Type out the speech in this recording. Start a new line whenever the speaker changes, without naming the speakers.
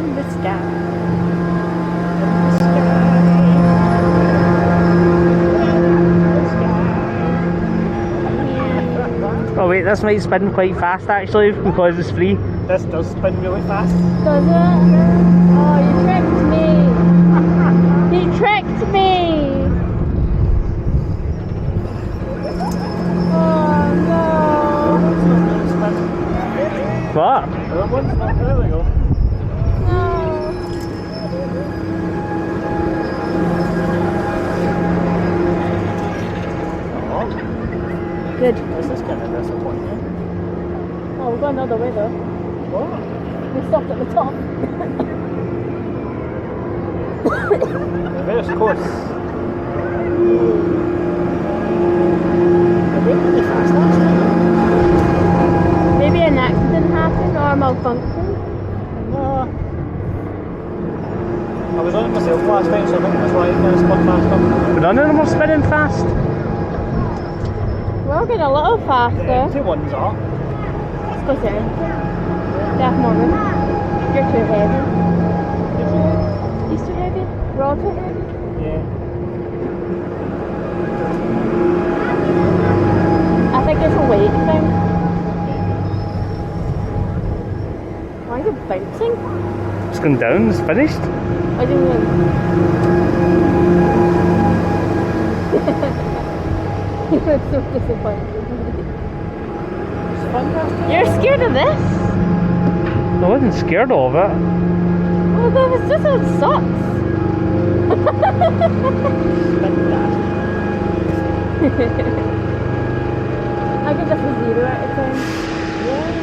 in the sky.
Oh wait, this might spin quite fast actually because it's free.
This does spin really fast.
Does it? Oh, you tricked me. He tricked me. Oh no.
It's not really spinning.
What?
That one's not. There we go.
No.
Oh,
Good.
this is kind of disappointing.
Oh, we're going another way though.
What?
We stopped at the top.
Reverse course. They're really fast actually.
Maybe an accident happened or a malfunction.
No. I was on it myself last night, so I think that's why it kind of spun faster.
None of them are spinning fast.
We're going a little
The
faster.
empty ones are.
Let's go there. They have more room. You're too heavy. He's too heavy. We're all too heavy.
Yeah.
I think it's a weight thing. Why are you bouncing?
It's gone down, it's finished.
I didn't know. You look so disappointed.
It's fantastic.
You're scared of this?
I wasn't scared of it.
Oh, that was just how it sucks.
Fantastic.
I give this a 0 out of 10.
Yeah.